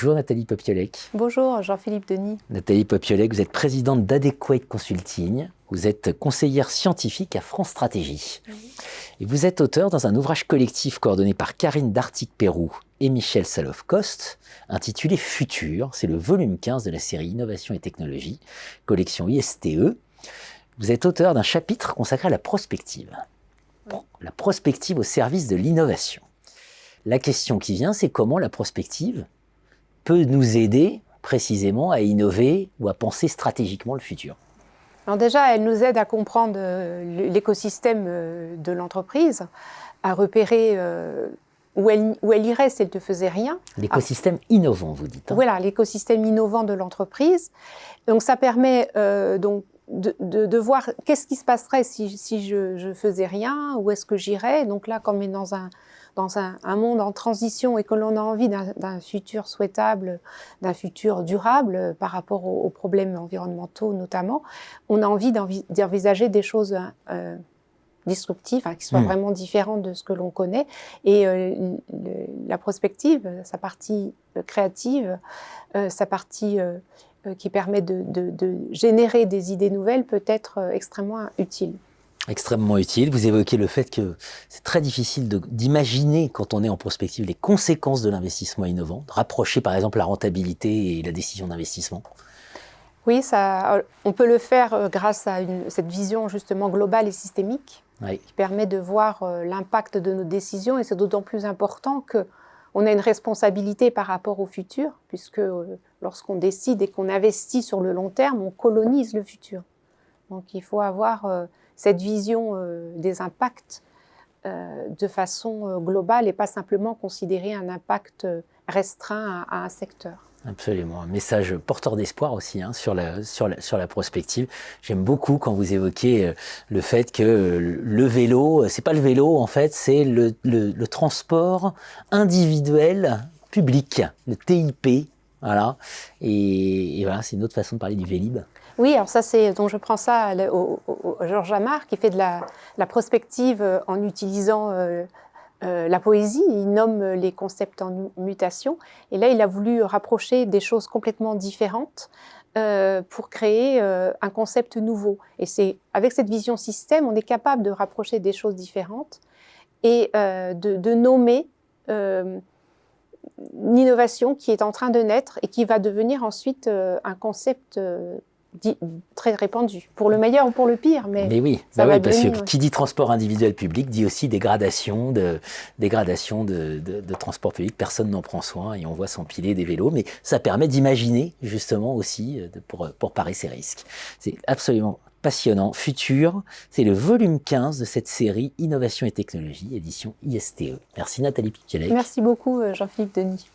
Bonjour Nathalie Popiolek. Bonjour Jean-Philippe Denis. Nathalie Popiolek, vous êtes présidente d'Adequate Consulting, vous êtes conseillère scientifique à France Stratégie. Et vous êtes auteur dans un ouvrage collectif coordonné par Karine Dartic-Pérou et Michel Saloff-Coste, intitulé Futur. C'est le volume 15 de la série Innovation et Technologie, collection ISTE. Vous êtes auteur d'un chapitre consacré à la prospective. Bon, la prospective au service de l'innovation. La question qui vient, c'est comment la prospective peut nous aider précisément à innover ou à penser stratégiquement le futur. Alors déjà, elle nous aide à comprendre l'écosystème de l'entreprise, à repérer où elle irait si elle ne faisait rien. L'écosystème innovant, vous dites. Voilà, l'écosystème innovant de l'entreprise. Donc ça permet donc de voir qu'est-ce qui se passerait si je faisais rien, où est-ce que j'irais. Donc là, comme on est dans un monde en transition et que l'on a envie d'un futur souhaitable, d'un futur durable par rapport aux problèmes environnementaux notamment, on a envie d'envisager des choses disruptives, qui soient vraiment différentes de ce que l'on connaît. Et la prospective, sa partie créative, sa partie qui permet de générer des idées nouvelles peut être extrêmement utile. Extrêmement utile. Vous évoquez le fait que c'est très difficile d'imaginer, quand on est en prospective, les conséquences de l'investissement innovant, de rapprocher par exemple la rentabilité et la décision d'investissement. Oui, on peut le faire grâce à cette vision justement globale et systémique, qui permet de voir l'impact de nos décisions, et c'est d'autant plus important qu'on a une responsabilité par rapport au futur, puisque lorsqu'on décide et qu'on investit sur le long terme, on colonise le futur. Donc il faut avoir cette vision des impacts de façon globale et pas simplement considérer un impact restreint à un secteur. Absolument, un message porteur d'espoir aussi sur la prospective. J'aime beaucoup quand vous évoquez le fait que le vélo, c'est pas le vélo en fait, c'est le transport individuel public, le TIP. Voilà. Et voilà, c'est une autre façon de parler du Vélib. Oui, alors ça, donc je prends ça au Georges Amar, qui fait de la prospective en utilisant la poésie. Il nomme les concepts en mutation. Et là, il a voulu rapprocher des choses complètement différentes pour créer un concept nouveau. Et c'est avec cette vision système, on est capable de rapprocher des choses différentes et de nommer une innovation qui est en train de naître et qui va devenir ensuite un concept très répandu, pour le meilleur ou pour le pire. Mais oui, parce que qui dit transport individuel public dit aussi dégradation de transport public. Personne n'en prend soin et on voit s'empiler des vélos. Mais ça permet d'imaginer justement aussi pour parer ces risques. C'est absolument passionnant. Futur, c'est le volume 15 de cette série Innovation et Technologie, édition ISTE. Merci Nathalie Popiolek. Merci beaucoup Jean-Philippe Denis.